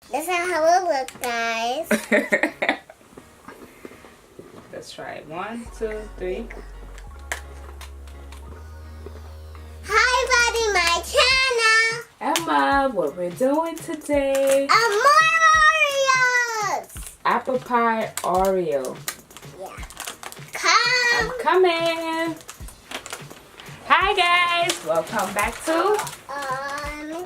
This is how it looks, guys. Let's try it. 1, 2, 3. Hi, buddy, my channel. Emma, what we're doing today? More Oreos. Apple pie Oreo. Yeah. I'm Come. coming. Hi guys, welcome back to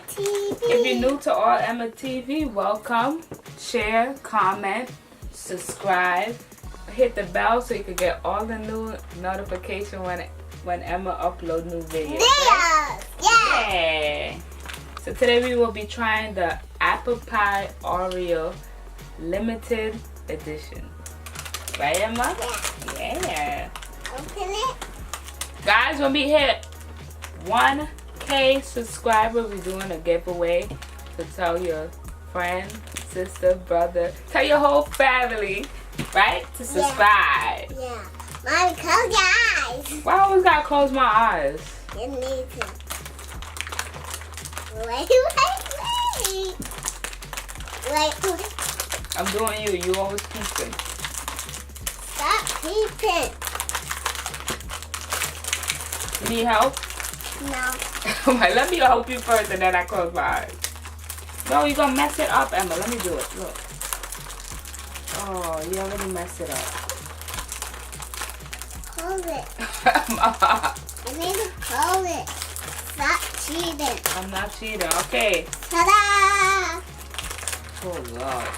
TV. If you're new to All Emma TV, welcome. Share, comment, subscribe, hit the bell so you can get all the new notification when Emma upload new videos. Yes. Yeah. Yeah. So today we will be trying the apple pie Oreo limited edition. Right, Emma? Yeah. Yeah. Open it. Guys, when we hit 1K subscriber, we're doing a giveaway. So tell your friend, sister, brother, tell your whole family, right? To subscribe. Yeah. Mommy, close your eyes. Why I always gotta close my eyes? You need to. Wait. Wait. I'm doing you. You always peeping. Stop peeping. You need help? No. Alright, let me help you first and then I close my eyes. No, you're gonna mess it up, Emma. Let me do it. Look. Oh, you already messed it up. Hold it. Emma. I need to hold it. Stop cheating. I'm not cheating. Okay. Ta-da! Oh, Lord.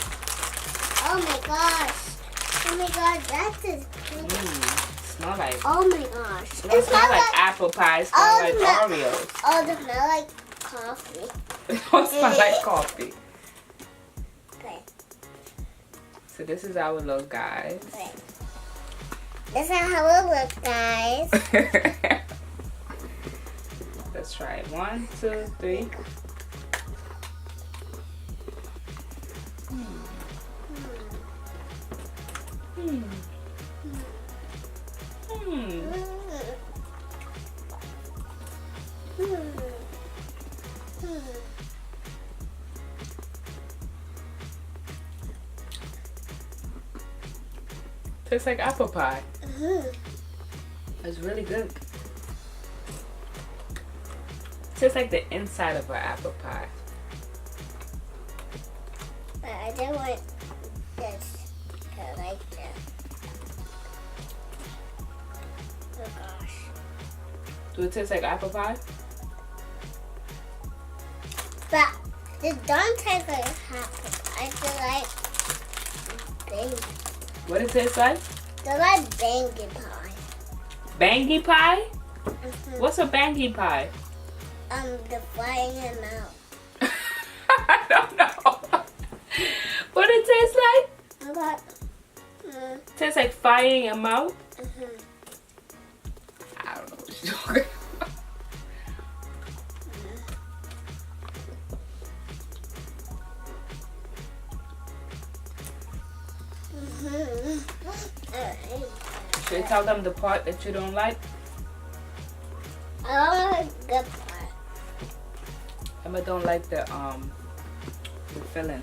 Oh my gosh. Oh my gosh, that's as good. Smell like... Oh my gosh. It don't smell like apple pie. It smells like Oreos. Oh, it smells like coffee. It don't smell like coffee. Okay. So this is how it looks, guys. Okay. This is how it looks, guys. Let's try it. 1, 2, 3. Tastes like apple pie. It's really good. Tastes like the inside of an apple pie. But I don't want this. I like this. Oh gosh. Do it taste like apple pie? But it don't taste like apple. I feel like baby. What it tastes like? I like bangy pie. Bangy pie? What's a bangy pie? The flying him out. I don't know. What it tastes like? I got. Tastes like fire in your mouth? I don't know what you're talking about. Should I tell them the part that you don't like? I don't like the part. Emma don't like the filling.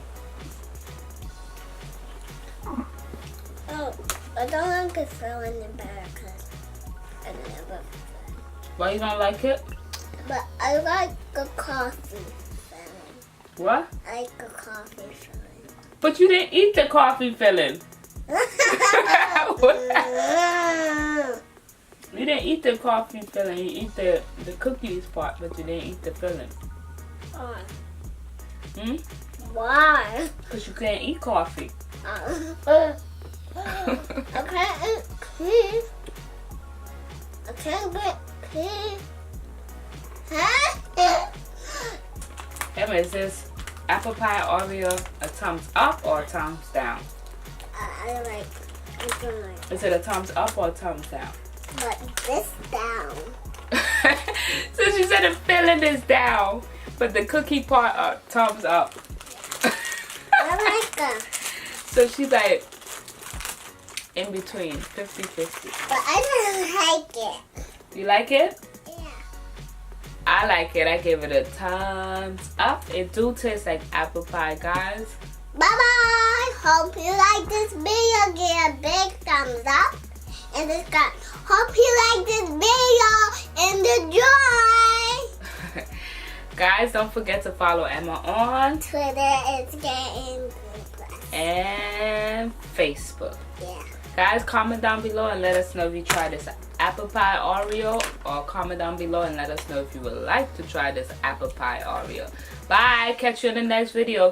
Oh, I don't like the filling in better because I never. Why you don't like it? But I like the coffee filling. What? I like the coffee filling. But you didn't eat the coffee filling. You didn't eat the coffee filling. You eat the cookies part, but you didn't eat the filling. Why? Why? Because you can't eat coffee. I can't eat peas. I can't get peas. Huh? Emma, is this apple pie Oreo a thumbs up or a thumbs down? I don't like. Is it a thumbs up or a thumbs down? But this down. So she said the filling is down, but the cookie part thumbs up. I like them. So she's like in between, 50-50. But I don't like it. You like it? Yeah. I like it. I give it a thumbs up. It do taste like apple pie, guys. Bye-bye. Hope you like this video. Give a big thumbs up. And hope you like this video and enjoy. Guys, don't forget to follow Emma on Twitter, Instagram, and Facebook. Yeah. Guys, comment down below and let us know if you try this apple pie Oreo, or comment down below and let us know if you would like to try this apple pie Oreo. Bye. Catch you in the next video.